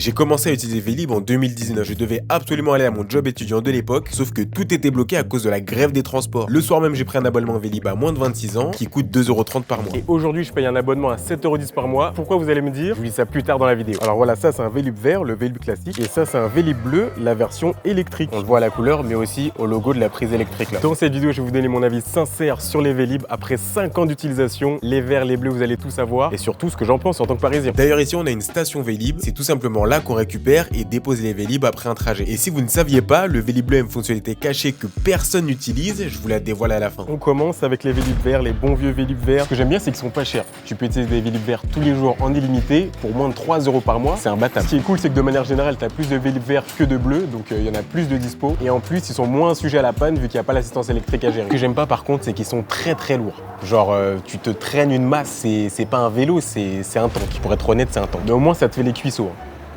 J'ai commencé à utiliser Vélib en 2019. Je devais absolument aller à mon job étudiant de l'époque, sauf que tout était bloqué à cause de la grève des transports. Le soir même, j'ai pris un abonnement Vélib à moins de 26 ans qui coûte 2,30 € par mois. Et aujourd'hui, je paye un abonnement à 7,10 € par mois. Pourquoi, vous allez me dire? Je vous dis ça plus tard dans la vidéo. Alors voilà, ça c'est un Vélib vert, le Vélib classique. Et ça c'est un Vélib bleu, la version électrique. On le voit à la couleur, mais aussi au logo de la prise électrique là. Dans cette vidéo, je vais vous donner mon avis sincère sur les Vélib après 5 ans d'utilisation. Les verts, les bleus, vous allez tout savoir. Et surtout ce que j'en pense en tant que parisien. D'ailleurs ici, on a une station Vélib. C'est tout simplement là qu'on récupère et dépose les Vélib après un trajet. Et si vous ne saviez pas, le Vélib bleu a une fonctionnalité cachée que personne n'utilise. Je vous la dévoile à la fin. On commence avec les Vélib verts, les bons vieux Vélib verts. Ce que j'aime bien, c'est qu'ils sont pas chers. Tu peux utiliser des Vélib verts tous les jours en illimité pour moins de 3 € par mois. C'est imbattable. Ce qui est cool, c'est que de manière générale, tu as plus de Vélib verts que de bleus, donc il y en a plus de dispo. Et en plus, ils sont moins sujets à la panne vu qu'il n'y a pas l'assistance électrique à gérer. Ce que j'aime pas par contre, c'est qu'ils sont très lourds. Genre, tu te traînes une masse, c'est pas un vélo, c'est un tank. Pour être honnête, c'est un tank. Mais au moins, ça te fait les cuisseaux.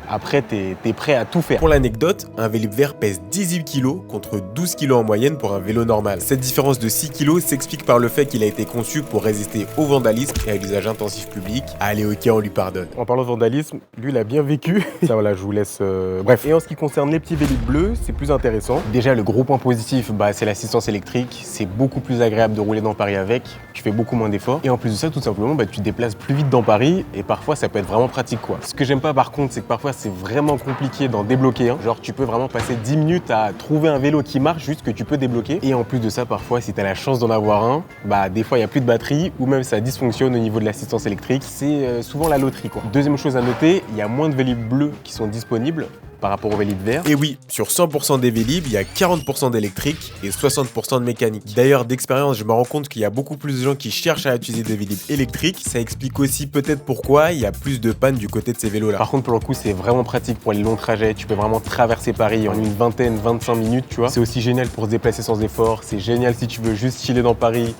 Après, t'es prêt à tout faire. Pour l'anecdote, un Vélib vert pèse 18 kg contre 12 kg en moyenne pour un vélo normal. Cette différence de 6 kg s'explique par le fait qu'il a été conçu pour résister au vandalisme et à l'usage intensif public. Allez, ok, on lui pardonne. En parlant de vandalisme, lui, il a bien vécu. Ça, voilà, je vous laisse... Bref. Et en ce qui concerne les petits Vélib bleus, c'est plus intéressant. Déjà, le gros point positif, c'est l'assistance électrique. C'est beaucoup plus agréable de rouler dans Paris avec. Tu fais beaucoup moins d'efforts. Et en plus de ça, tout simplement, tu te déplaces plus vite dans Paris. Et parfois, ça peut être vraiment pratique, quoi. Ce que j'aime pas, par contre, c'est que parfois, c'est vraiment compliqué d'en débloquer un. Genre, tu peux vraiment passer 10 minutes à trouver un vélo qui marche, juste que tu peux débloquer. Et en plus de ça, parfois, si tu as la chance d'en avoir un, des fois, il n'y a plus de batterie ou même ça dysfonctionne au niveau de l'assistance électrique. C'est souvent la loterie, quoi. Deuxième chose à noter, il y a moins de Vélib bleus qui sont disponibles par rapport au Vélib vert. Et oui, sur 100% des Vélib, il y a 40% d'électrique et 60% de mécanique. D'ailleurs, d'expérience, je me rends compte qu'il y a beaucoup plus de gens qui cherchent à utiliser des Vélib électriques. Ça explique aussi peut-être pourquoi il y a plus de panne du côté de ces vélos-là. Par contre, pour le coup, c'est vraiment pratique pour les longs trajets. Tu peux vraiment traverser Paris en une vingtaine, 25 minutes, tu vois. C'est aussi génial pour se déplacer sans effort. C'est génial si tu veux juste chiller dans Paris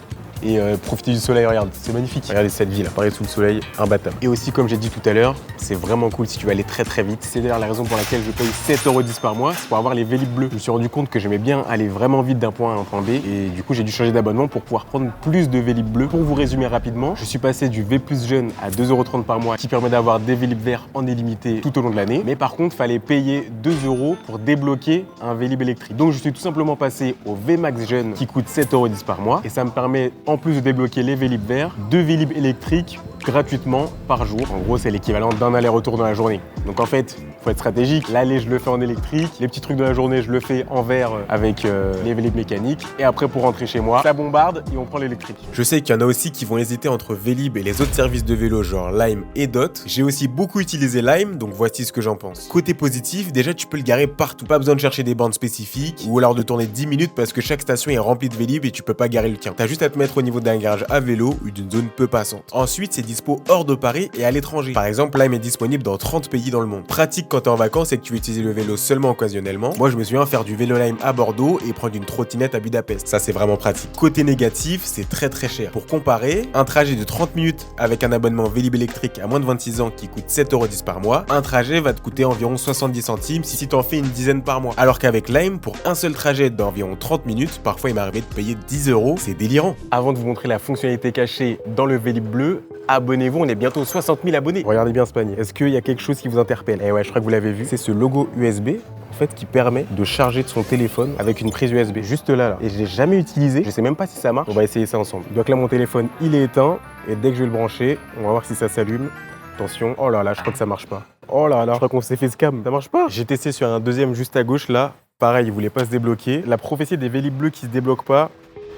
et profiter du soleil. Regarde, c'est magnifique. Regardez cette ville, Paris sous le soleil, imbattable. Et aussi, comme j'ai dit tout à l'heure, c'est vraiment cool si tu veux aller très vite. C'est d'ailleurs la raison pour laquelle je paye 7,10 € par mois, c'est pour avoir les Vélib bleus. Je me suis rendu compte que j'aimais bien aller vraiment vite d'un point A à un point B et du coup j'ai dû changer d'abonnement pour pouvoir prendre plus de Vélib bleus. Pour vous résumer rapidement, je suis passé du V+ jeune à 2,30 € par mois qui permet d'avoir des Vélib verts en illimité tout au long de l'année. Mais par contre, fallait payer 2 € pour débloquer un Vélib électrique. Donc je suis tout simplement passé au VMAX jeune qui coûte 7,10 € par mois et ça me permet en plus de débloquer les Vélib verts, 2 Vélib électriques gratuitement par jour. En gros, c'est l'équivalent d'un aller-retour dans la journée. Donc en fait, faut être stratégique. L'aller, je le fais en électrique. Les petits trucs de la journée, je le fais en vert avec les Vélib mécaniques. Et après, pour rentrer chez moi, ça bombarde et on prend l'électrique. Je sais qu'il y en a aussi qui vont hésiter entre Vélib et les autres services de vélo genre Lime et Dot. J'ai aussi beaucoup utilisé Lime, donc voici ce que j'en pense. Côté positif, déjà tu peux le garer partout. Pas besoin de chercher des bandes spécifiques ou alors de tourner 10 minutes parce que chaque station est remplie de Vélib et tu peux pas garer le tien. T'as juste à te mettre au niveau d'un garage à vélo ou d'une zone peu passante. Ensuite, c'est dispo hors de Paris et à l'étranger. Par exemple, Lime est disponible dans 30 pays dans le monde. Pratique quand t'es en vacances et que tu veux utiliser le vélo seulement occasionnellement. Moi, je me souviens faire du vélo Lime à Bordeaux et prendre une trottinette à Budapest. Ça, c'est vraiment pratique. Côté négatif, c'est très cher. Pour comparer, un trajet de 30 minutes avec un abonnement Vélib électrique à moins de 26 ans qui coûte 7,10 € par mois, un trajet va te coûter environ 70 centimes si t'en fais une dizaine par mois. Alors qu'avec Lime, pour un seul trajet d'environ 30 minutes, parfois il m'est arrivé de payer 10 €. C'est délirant. Avant de vous montrer la fonctionnalité cachée dans le Vélib bleu, abonnez-vous, on est bientôt 60 000 abonnés. Regardez bien ce panier. Est-ce qu'il y a quelque chose qui vous interpelle? Eh ouais, je crois que vous l'avez vu. C'est ce logo USB en fait qui permet de charger de son téléphone avec une prise USB juste là. Et je l'ai jamais utilisé. Je sais même pas si ça marche. On va essayer ça ensemble. Donc là, mon téléphone, il est éteint et dès que je vais le brancher, on va voir si ça s'allume. Attention. Oh là là, je crois que ça marche pas. Oh là là, je crois qu'on s'est fait scam. Ça marche pas. J'ai testé sur un deuxième juste à gauche là. Pareil, il voulait pas se débloquer. La prophétie des Vélib bleus qui se débloquent pas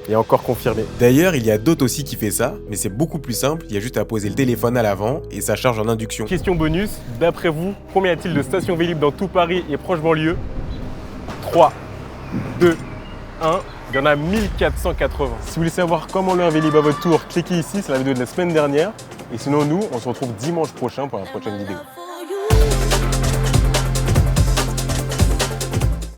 est encore confirmé. D'ailleurs, il y a d'autres aussi qui fait ça, mais c'est beaucoup plus simple. Il y a juste à poser le téléphone à l'avant et ça charge en induction. Question bonus, d'après vous, combien y a-t-il de stations Vélib dans tout Paris et proche banlieue? 3, 2, 1. Il y en a 1480. Si vous voulez savoir comment louer un Vélib à votre tour, cliquez ici, c'est la vidéo de la semaine dernière. Et sinon, nous, on se retrouve dimanche prochain pour la prochaine vidéo.